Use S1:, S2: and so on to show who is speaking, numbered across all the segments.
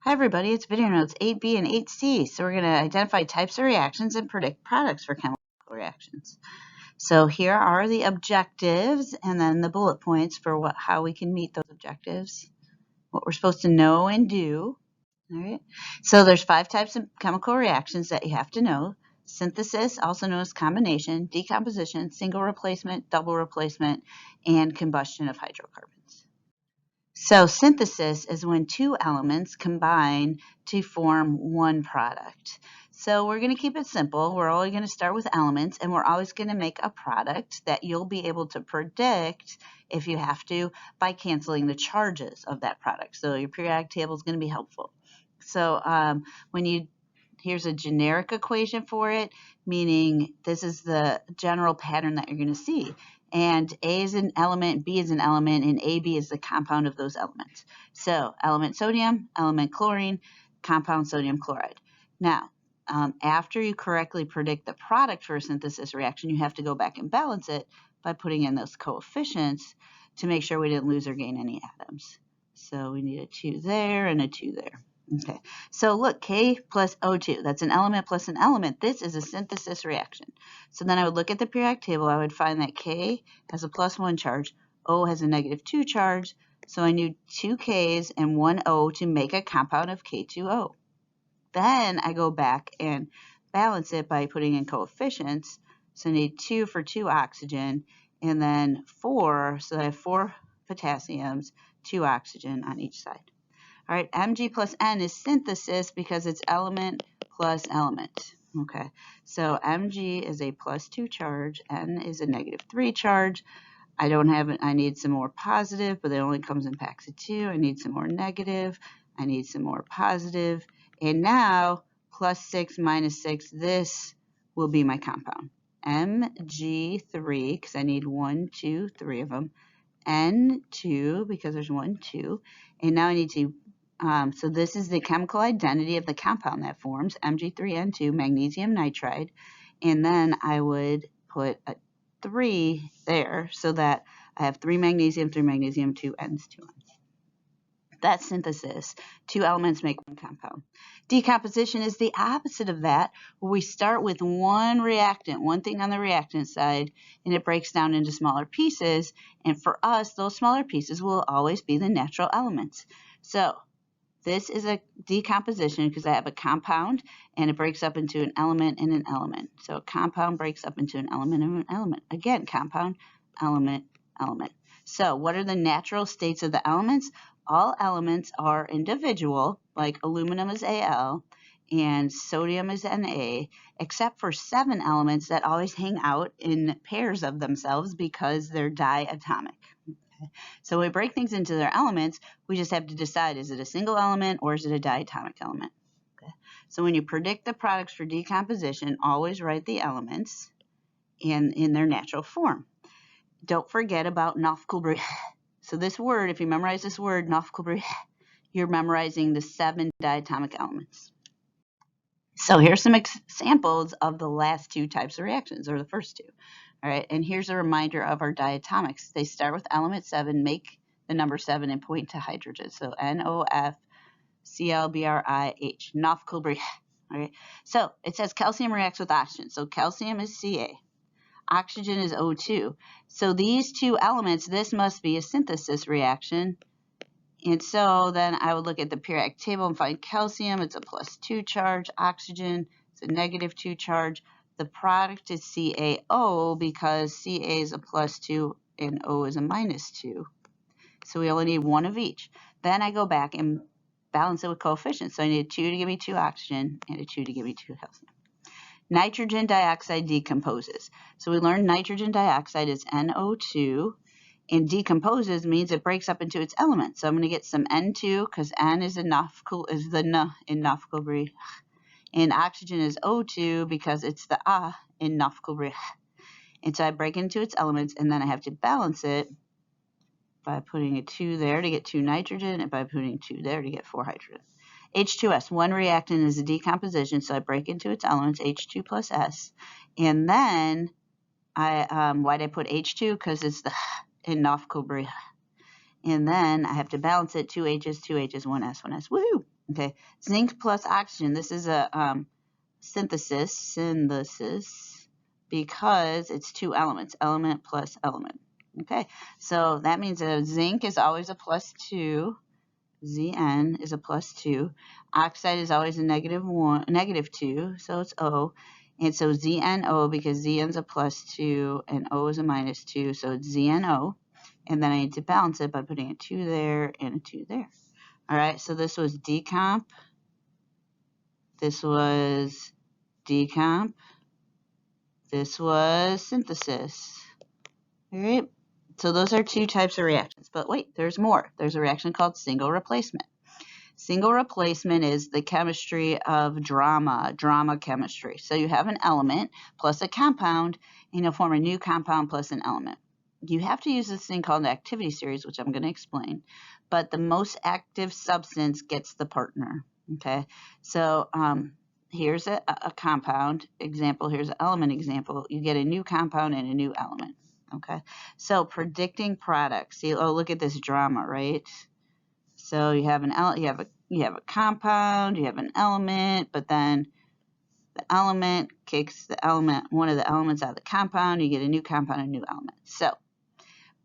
S1: Hi everybody, it's video notes 8B and 8C. So we're going to identify types of reactions and predict products for chemical reactions. So here are the objectives and then the bullet points for how we can meet those objectives, what we're supposed to know and do. All right. So there's 5 types of chemical reactions that you have to know. Synthesis, also known as combination, decomposition, single replacement, double replacement, and combustion of hydrocarbons. So synthesis is when 2 elements combine to form one product. So we're going to keep it simple. We're only going to start with elements, and we're always going to make a product that you'll be able to predict, if you have to, by canceling the charges of that product. So your periodic table is going to be helpful. So here's a generic equation for it, meaning this is the general pattern that you're going to see. And A is an element, B is an element, and AB is the compound of those elements. So element sodium, element chlorine, compound sodium chloride. Now, after you correctly predict the product for a synthesis reaction, you have to go back and balance it by putting in those coefficients to make sure we didn't lose or gain any atoms. So we need a 2 there and a 2 there. Okay, so look, K plus O2, that's an element plus an element. This is a synthesis reaction. So then I would look at the periodic table. I would find that K has a +1 charge, O has a -2 charge, so I need 2 Ks and 1 O to make a compound of K2O. Then I go back and balance it by putting in coefficients. So I need 2 for 2 oxygen, and then 4, so I have 4 potassiums, 2 oxygen on each side. All right, Mg plus N is synthesis because it's element plus element. Okay, so Mg is a +2 charge, N is a -3 charge. I don't have it, I need some more positive, but it only comes in packs of 2. I need some more negative, I need some more positive, and now +6 - 6, this will be my compound. Mg3, because I need 1, 2, 3 of them, N2, because there's 1, 2, and now I need to so this is the chemical identity of the compound that forms, Mg3N2, magnesium nitride, and then I would put a 3 there so that I have 3 magnesium, 2 Ns, 2 Ns. That's synthesis. 2 elements make 1 compound. Decomposition is the opposite of that, where we start with one reactant, one thing on the reactant side, and it breaks down into smaller pieces, and for us, those smaller pieces will always be the natural elements. So this is a decomposition because I have a compound and it breaks up into an element and an element. So a compound breaks up into an element and an element. Again, compound, element, element. So what are the natural states of the elements? All elements are individual, like aluminum is Al and sodium is Na, except for 7 elements that always hang out in pairs of themselves because they're diatomic. So when we break things into their elements, we just have to decide, is it a single element or is it a diatomic element? Okay. So when you predict the products for decomposition, always write the elements in their natural form. Don't forget about nafkulbrih. So this word, if you memorize this word, nafkulbrih, you're memorizing the 7 diatomic elements. So here's some examples of the last 2 types of reactions, or the first 2. All right, and here's a reminder of our diatomics. They start with element 7, make the number 7, and point to hydrogen. So NOFClBrih, nafkulbrih. All right, so it says calcium reacts with oxygen. So calcium is Ca. Oxygen is O2. So these 2 elements, this must be a synthesis reaction. And so then I would look at the periodic table and find calcium, it's a +2 charge, oxygen, it's a -2 charge. The product is CaO because Ca is a +2 and O is a -2. So we only need 1 of each. Then I go back and balance it with coefficients. So I need a 2 to give me 2 oxygen and a 2 to give me 2 calcium. Nitrogen dioxide decomposes. So we learned nitrogen dioxide is NO2. And decomposes means it breaks up into its elements. So I'm going to get some N2 because N is the N in nafkulbrih. And oxygen is O2 because it's the A in nafkulbrih. And so I break into its elements, and then I have to balance it by putting a 2 there to get 2 nitrogen, and by putting 2 there to get 4 hydrogen. H2S, one reactant is a decomposition, so I break into its elements, H2 plus S. And then why'd I put H2? Because it's the in nafkulbrih. And then I have to balance it, 2 H's, 2 H's, 1 S, 1 S. Woohoo! Okay, zinc plus oxygen. This is a synthesis, because it's two elements, element plus element. Okay, so that means that zinc is always a +2, Zn is a +2. Oxide is always a -2, so it's O. And so ZnO, because Zn's a +2 and O is a -2, so it's ZnO. And then I need to balance it by putting a 2 there and a 2 there. All right, so this was decomp. This was decomp. This was synthesis. All right, so those are two types of reactions. But wait, there's more. There's a reaction called single replacement. Single replacement is the chemistry of drama chemistry. So you have an element plus a compound, and you'll form a new compound plus an element. You have to use this thing called an activity series, which I'm going to explain. But the most active substance gets the partner. Okay, so here's a compound example. Here's an element example. You get a new compound and a new element. Okay, so predicting products. See, oh, look at this drama, right? So you have a compound, you have an element, but then the element kicks one of the elements out of the compound. You get a new compound, a new element. So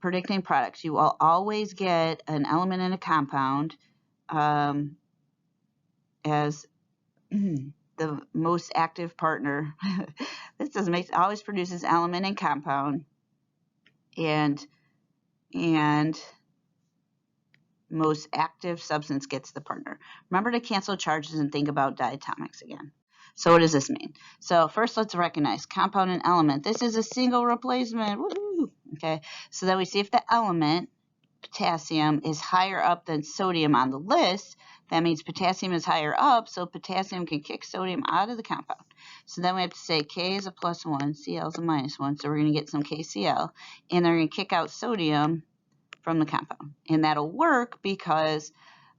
S1: predicting products, you will always get an element and a compound as the most active partner. This doesn't make always produces element and compound, and most active substance gets the partner. Remember to cancel charges and think about diatomics again. So what does this mean? So first let's recognize compound and element. This is a single replacement. Woo-hoo! Okay, so then we see if the element, potassium, is higher up than sodium on the list. That means potassium is higher up, so potassium can kick sodium out of the compound. So then we have to say K is a +1, Cl is a -1, so we're going to get some KCl, and they're going to kick out sodium from the compound. And that'll work because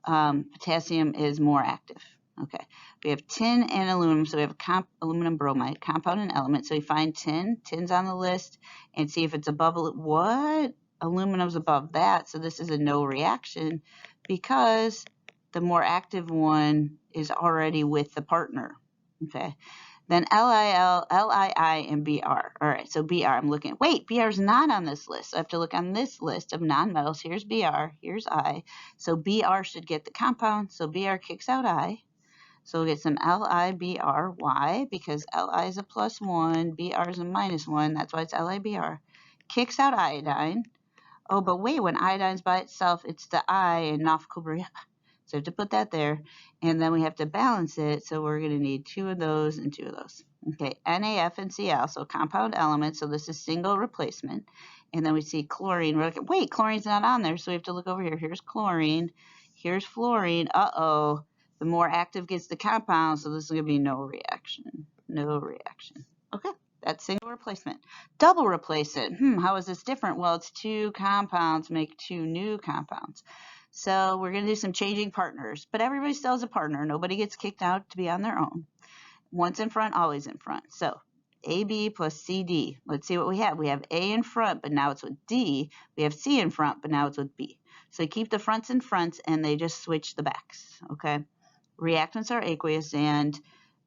S1: potassium is more active. Okay, we have tin and aluminum, so we have aluminum bromide, compound and element. So we find tin, tin's on the list, and see if it's above, what? Aluminum's above that, so this is a no reaction because the more active one is already with the partner. Okay, then LIL, LII, and BR. All right, so BR, I'm looking. Wait, BR is not on this list. So I have to look on this list of nonmetals. Here's BR, here's I. So BR should get the compound, so BR kicks out I. So we'll get some LIBR. Why? Because Li is a +1, BR is a -1. That's why it's LIBR. Kicks out iodine. Oh, but wait, when iodine's by itself, it's the I in Nafkubriya. So we have to put that there, and then we have to balance it, so we're going to need 2 of those and 2 of those. Okay, NaF and Cl, so compound elements, so this is single replacement. And then we see chlorine. We're like, wait, chlorine's not on there, so we have to look over here. Here's chlorine, here's fluorine. Uh-oh, the more active gets the compound, so this is going to be no reaction. No reaction. Okay. That's single replacement. Double replacement. How is this different? Well, it's 2 compounds make 2 new compounds. So we're going to do some changing partners, but everybody still has a partner. Nobody gets kicked out to be on their own. Once in front, always in front. So AB plus CD. Let's see what we have. We have A in front, but now it's with D. We have C in front, but now it's with B. So you keep the fronts in fronts, and they just switch the backs. Okay. Reactants are aqueous, and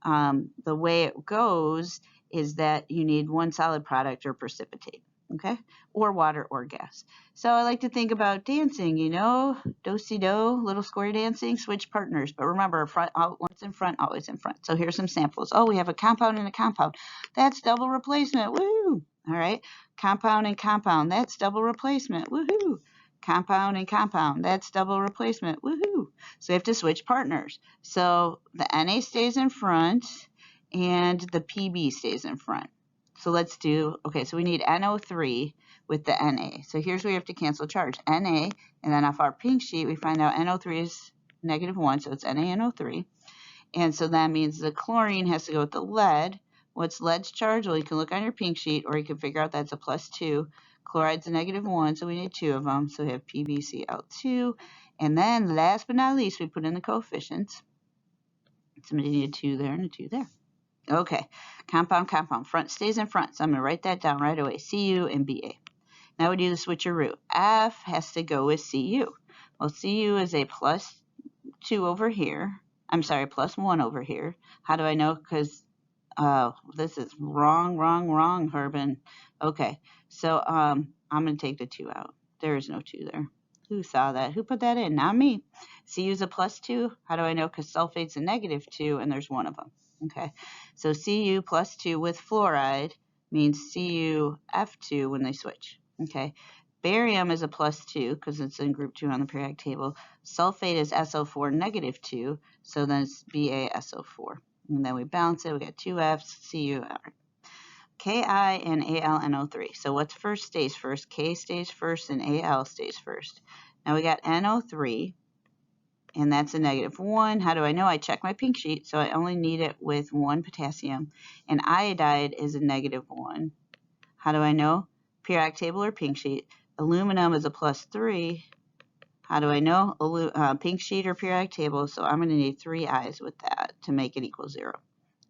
S1: the way it goes is that you need one solid product or precipitate, okay, or water or gas. So I like to think about dancing, you know, do-si-do, little square dancing, switch partners. But remember, once in front, always in front. So here's some samples. Oh, we have a compound and a compound. That's double replacement. Woo! All right, compound and compound. That's double replacement. Woohoo! Compound and compound. That's double replacement. Woohoo! So we have to switch partners. So the Na stays in front, and the PB stays in front. So let's do, okay, so we need NO3 with the Na. So here's where we have to cancel charge. Na, and then off our pink sheet, we find out NO3 is -1, so it's NaNO3. And so that means the chlorine has to go with the lead. What's lead's charge? Well, you can look on your pink sheet, or you can figure out that's a +2. Chloride's a -1, so we need 2 of them. So we have PbCl2. And then last but not least, we put in the coefficients. Somebody need a 2 there and a 2 there. Okay, compound, compound. Front stays in front, so I'm going to write that down right away. Cu and Ba. Now we do the switcheroo. F has to go with Cu. Well, Cu is a +2 over here, I'm sorry, plus 1 over here. How do I know? Because this is wrong, Harbin. Okay, so I'm going to take the 2 out. There is no 2 there. Who saw that? Who put that in? Not me. Cu is a plus 2. How do I know? Because sulfate's a negative 2, and there's 1 of them. Okay, so Cu plus 2 with fluoride means CuF2 when they switch. Okay, barium is a plus 2 because it's in group 2 on the periodic table. Sulfate is SO4 negative 2, so then it's BaSO4. And then we balance it. We got 2 F's, Cu, Ki, and AlNO3. So what's first stays first? K stays first, and Al stays first. Now we got NO3, and that's a negative 1. How do I know? I check my pink sheet, so I only need it with 1 potassium. And iodide is a negative 1. How do I know? Periodic table or pink sheet. Aluminum is a plus 3. How do I know? Pink sheet or periodic table, so I'm going to need 3 I's with that to make it equal 0.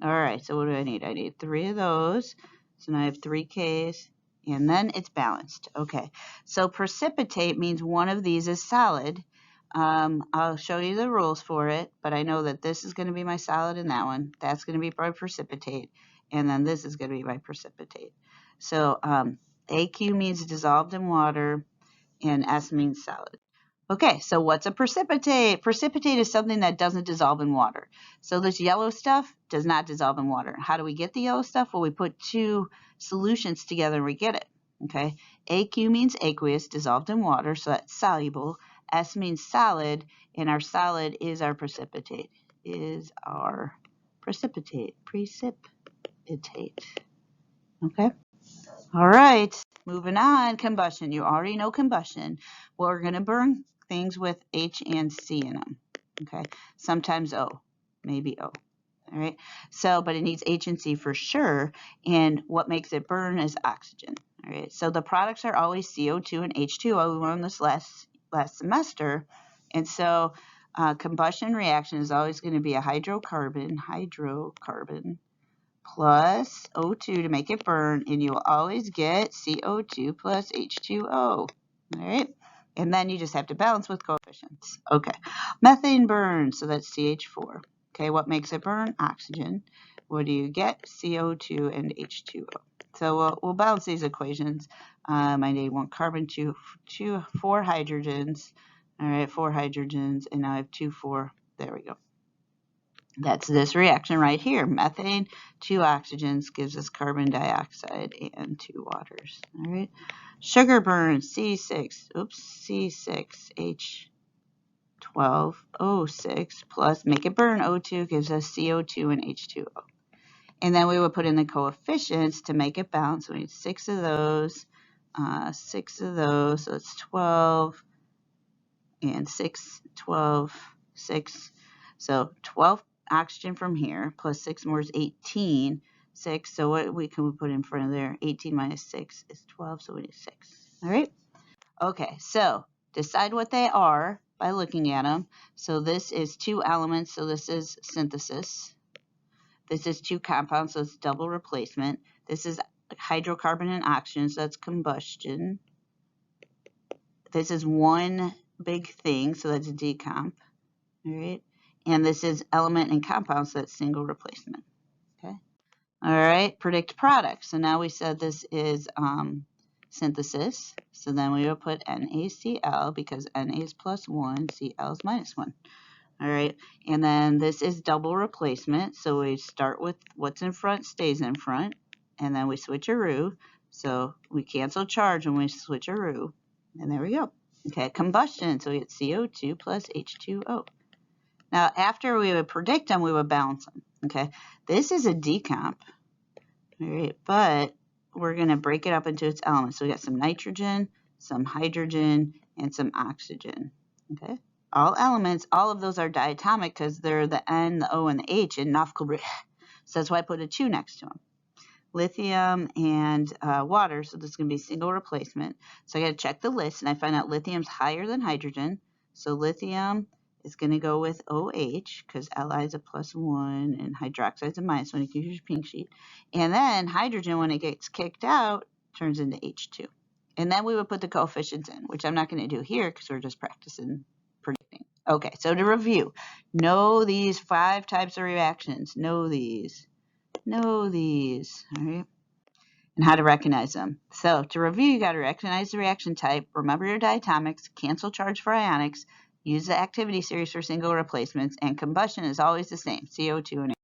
S1: All right, so what do I need? I need 3 of those. So now I have 3 K's, and then it's balanced. Okay, so precipitate means one of these is solid. I'll show you the rules for it, but I know that this is going to be my solid and that one. That's going to be my precipitate, and then this is going to be my precipitate. So AQ means dissolved in water, and S means solid. Okay, so what's a precipitate? Precipitate is something that doesn't dissolve in water. So this yellow stuff does not dissolve in water. How do we get the yellow stuff? Well, we put 2 solutions together and we get it. Okay, AQ means aqueous, dissolved in water, so that's soluble. S means solid, and our solid is our precipitate. Precipitate. Okay. All right, moving on, combustion. You already know combustion. Well, we're going to burn things with H and C in them, okay? Sometimes O, maybe O, all right? So, but it needs H and C for sure, and what makes it burn is oxygen, all right? So the products are always CO2 and H2O. We learned this last semester, and so combustion reaction is always going to be a hydrocarbon, plus O2 to make it burn, and you'll always get CO2 plus H2O, all right? And then you just have to balance with coefficients. Okay, methane burns, so that's CH4. Okay, what makes it burn? Oxygen. What do you get? CO2 and H2O. So we'll balance these equations. I need 1 carbon, 4 hydrogens. All right, 4 hydrogens, and now I have 2, 4. There we go. That's this reaction right here. Methane, 2 oxygens gives us carbon dioxide and 2 waters. All right. Sugar burns, C6H12O6 plus make it burn O2 gives us CO2 and H2O. And then we would put in the coefficients to make it balance. So we need 6 of those, so it's 12 and 6, 12, 6. So 12 oxygen from here, plus 6 more is 18. 6, so what we can put in front of there? 18 minus 6 is 12, so we need 6. All right? Okay, so decide what they are by looking at them. So this is 2 elements, so this is synthesis. This is 2 compounds, so it's double replacement. This is hydrocarbon and oxygen, so that's combustion. This is 1 big thing, so that's decomp. All right? And this is element and compound, so that's single replacement. Okay. All right. Predict product. So now we said this is synthesis. So then we will put NaCl because Na is plus 1, Cl is minus 1. All right. And then this is double replacement. So we start with what's in front stays in front. And then we switcheroo. So we cancel charge when we switcheroo. And there we go. Okay. Combustion. So we get CO2 plus H2O. Now, after we would predict them, we would balance them, okay? This is a decomp, all right, but we're going to break it up into its elements. So we got some nitrogen, some hydrogen, and some oxygen, okay? All elements, all of those are diatomic because they're the N, the O, and the H in Nafkelbrich. So that's why I put a 2 next to them. Lithium and water, so this is going to be single replacement. So I got to check the list, and I find out lithium's higher than hydrogen. So lithium is going to go with OH because Li is a plus 1 and hydroxide is a minus 1. You can use your pink sheet. And then hydrogen, when it gets kicked out, turns into H2. And then we would put the coefficients in, which I'm not going to do here because we're just practicing predicting. Okay, so to review, know these 5 types of reactions. Know these. Know these. All right. And how to recognize them. So to review, you got to recognize the reaction type, remember your diatomics, cancel charge for ionics, use the activity series for single replacements, and combustion is always the same, CO2 and